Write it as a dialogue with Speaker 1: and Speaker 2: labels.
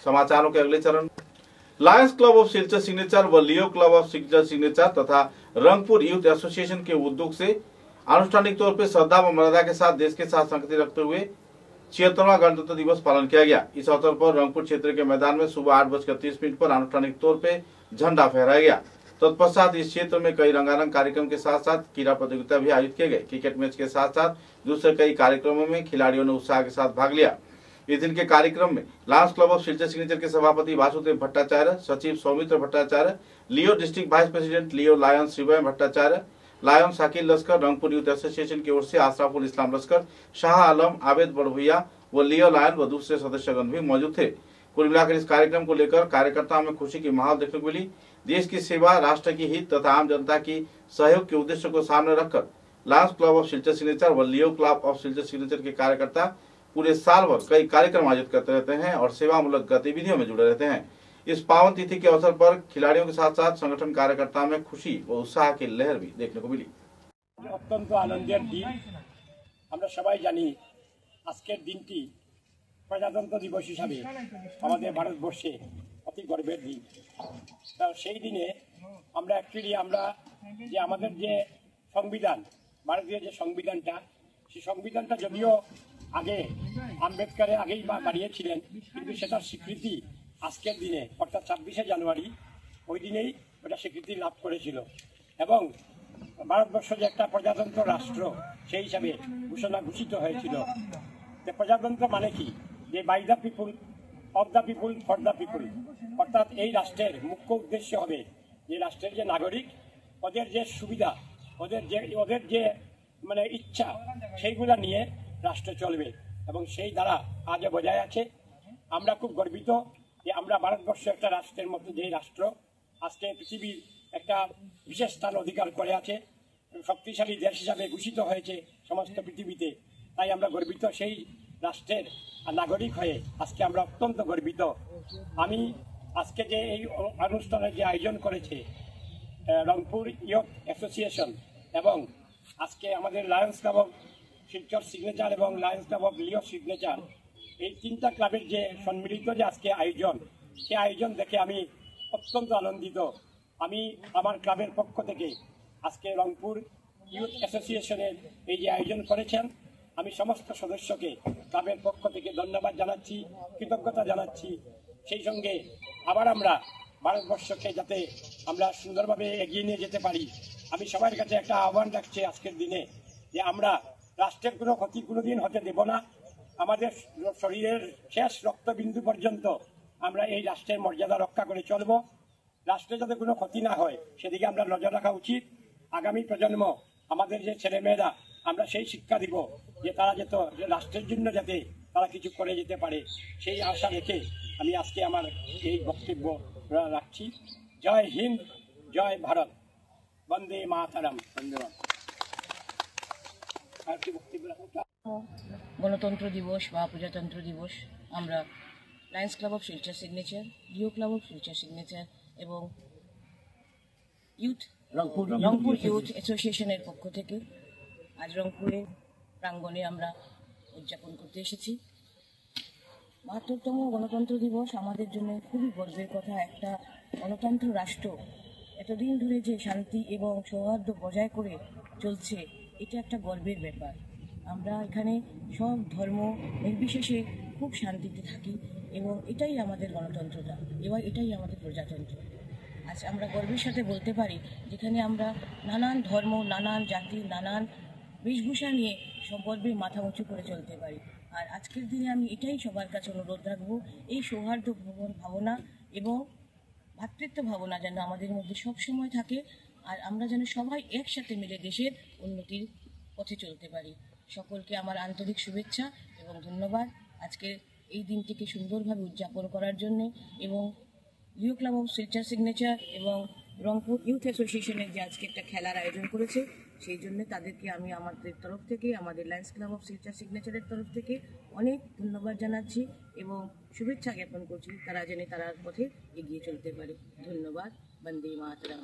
Speaker 1: समाचारों के अगले चरण। Lions club of Silchar signature व लियो क्लब ऑफ सिल्चर सिग्नेचर तथा रंगपुर यूथ एसोसिएशन के उद्योग से आनुष्ठानिक तौर पर श्रद्धा व मर्यादा के साथ देश के साथ संगति रखते हुए 76वां गणतंत्र दिवस पालन किया गया। इस अवसर पर रंगपुर क्षेत्र के मैदान में सुबह 8:30 पर आनुष्ठानिक तौर पर झंडा फहराया गया। तत्पश्चात इस क्षेत्र में कई रंगारंग कार्यक्रम के साथ साथ क्रीड़ा प्रतियोगिता भी आयोजित किए गए। क्रिकेट मैच के साथ साथ दूसरे कई कार्यक्रमों में खिलाड़ियों ने उत्साह के साथ भाग लिया। इस दिन के कार्यक्रम में Lions club of Silchar signature के सभापति वासुदेव भट्टाचार्य, सचिव सौमित्र भट्टाचार्य, लियो डिस्ट्रिक्ट वाइस प्रेसिडेंट लियो लायंस शिवय भट्टाचार्य, लायन शाकिल लश्कर, रंगपुर यूथ एसोसिएशन की ओर से आशराफुल इस्लाम लश्कर, शाह आलम, आबेद बड़भैया व लियो लायन व दूसरे सदस्यगण भी मौजूद थे। कुल मिलाकर इस कार्यक्रम को लेकर कार्यकर्ताओं में खुशी की माहौल देखने को मिली। देश की सेवा, राष्ट्र की हित तथा आम जनता की सहयोग के उद्देश्य को सामने रखकर Lions club of Silchar signature व लियो क्लब ऑफ सिल्चर सिग्नेचर के कार्यकर्ता पूरे साल भर कई कार्यक्रम आयोजित करते रहते हैं और सेवामूलक गतिविधियों में जुड़े रहते हैं। इस पावन तिथि के अवसर पर खिलाड़ियों के साथ साथ संगठन कार्यकर्ताओं में खुशी व उत्साह की लहर भी देखने को मिली।
Speaker 2: अत्यंत आनंदेर दिन। আমরা সবাই জানি আজকের দিনটি প্রজাতন্ত্র দিবস হিসাবে আমাদের ভারতবর্ষে অতি গর্বের দিন। তা সেই দিনে আমরা যে আমাদের যে সংবিধান, ভারতীয় যে সংবিধানটা, সেই সংবিধানটা যদিও আগে আম্বেদকরের আগেই বানিয়েছিলেন, কিন্তু সেটার স্বীকৃতি আজকের দিনে অর্থাৎ 26শে জানুয়ারি ওই দিনেই ওটা স্বীকৃতি লাভ করেছিল এবং ভারতবর্ষ যে একটা প্রজাতন্ত্র রাষ্ট্র সেই হিসাবে ঘোষিত হয়েছিল। প্রজাতন্ত্র মানে কি? যে by the people, of the people, for the people. অর্থাৎ এই রাষ্ট্রের মুখ্য উদ্দেশ্য হবে যে রাষ্ট্রের যে নাগরিক, ওদের যে সুবিধা, ওদের যে মানে ইচ্ছা, সেইগুলা নিয়ে রাষ্ট্র চলবে এবং সেই দ্বারা আজও বজায় আছে। আমরা খুব গর্বিত যে আমরা ভারতবর্ষ একটা রাষ্ট্রের মধ্যে যে রাষ্ট্র আজকে পৃথিবীর একটা বিশেষ স্থান অধিকার করে আছে, শক্তিশালী দেশ হিসাবে ঘোষিত হয়েছে সমস্ত পৃথিবীতে। তাই আমরা গর্বিত, সেই রাষ্ট্রের নাগরিক হয়ে আজকে আমরা অত্যন্ত গর্বিত। আমি আজকে যে এই অনুষ্ঠানের যে আয়োজন করেছে রংপুর ইয়ুথ অ্যাসোসিয়েশন এবং আজকে আমাদের Lions Club of Silchar Signature এবং Lions Club of Leo signature, এই তিনটা ক্লাবের যে সম্মিলিত যে আজকে আয়োজন, সেই আয়োজন দেখে আমি অত্যন্ত আনন্দিত। আমি আমার ক্লাবের পক্ষ থেকে আজকে রংপুর ইয়ুথ অ্যাসোসিয়েশনের এই যে আয়োজন করেছেন, আমি সমস্ত সদস্যকে ক্লাবের পক্ষ থেকে ধন্যবাদ জানাচ্ছি, কৃতজ্ঞতা জানাচ্ছি। সেই সঙ্গে আবার আমরা ভারতবর্ষকে যাতে আমরা সুন্দরভাবে এগিয়ে নিয়ে যেতে পারি, আমি সবার কাছে একটা আহ্বান রাখছি আজকের দিনে যে আমরা রাষ্ট্রের কোনো ক্ষতি কোনোদিন হতে দেব না। আমাদের শরীরের শেষ রক্তবিন্দু পর্যন্ত আমরা এই রাষ্ট্রের মর্যাদা রক্ষা করে চলব। রাষ্ট্রে যাতে কোনো ক্ষতি না হয় সেদিকে আমরা নজর রাখা উচিত। আগামী প্রজন্ম, আমাদের যে ছেলেমেয়েরা, আমরা সেই শিক্ষা দিব যে তারা রাষ্ট্রের জন্য যাতে তারা কিছু করে যেতে পারে, সেই আশা রেখে আমি আজকে আমার এই বক্তব্য রাখছি। জয় হিন্দ, জয় ভারত, বন্দে মাতরম। ধন্যবাদ।
Speaker 3: গণতন্ত্র দিবস বা প্রজাতন্ত্র দিবস আমরা Lions Club of Silchar Signature, Leo Club of Silchar Signature এবং রংপুর ইয়ুথ অ্যাসোসিয়েশনের পক্ষ থেকে আজ রংপুরের প্রাঙ্গণে আমরা উদযাপন করতে এসেছি। ৭২তম গণতন্ত্র দিবস আমাদের জন্য খুবই গর্বের কথা। একটা গণতন্ত্র রাষ্ট্র এতদিন ধরে যে শান্তি এবং সৌহার্দ্য বজায় করে চলছে, এটা একটা গর্বের ব্যাপার। আমরা এখানে সব ধর্ম নির্বিশেষে খুব শান্তিতে থাকি এবং এটাই আমাদের গণতন্ত্রতা এবং এটাই আমাদের প্রজাতন্ত্র। আজ আমরা গর্বের সাথে বলতে পারি যেখানে আমরা নানান ধর্ম, নানান জাতি, নানান বেশভূষা নিয়ে গর্বে মাথা উঁচু করে চলতে পারি। আর আজকের দিনে আমি এটাই সবার কাছে অনুরোধ রাখবো, এই সৌহার্দ্য ভাবনা এবং ভ্রাতৃত্ব ভাবনা যেন আমাদের মধ্যে সবসময় থাকে আর আমরা যেন সবাই একসাথে মিলে দেশের উন্নতির পথে চলতে পারি। সকলকে আমার আন্তরিক শুভেচ্ছা এবং ধন্যবাদ আজকে এই দিনটিকে সুন্দরভাবে উদযাপন করার জন্য এবং লিও ক্লাব অফ সিলচর সিগনেচার এবং রংপুর ইয়ুথ অ্যাসোসিয়েশনের যে আজকে একটা খেলার আয়োজন করেছে, সেই জন্য তাদেরকে আমি আমাদের তরফ থেকে, আমাদের লায়ন্স ক্লাব অফ সিলচর সিগনেচারের তরফ থেকে অনেক ধন্যবাদ জানাচ্ছি এবং শুভেচ্ছা জ্ঞাপন করছি তারা যেন তার পথে এগিয়ে চলতে পারে। ধন্যবাদ। বন্দে মাতরম।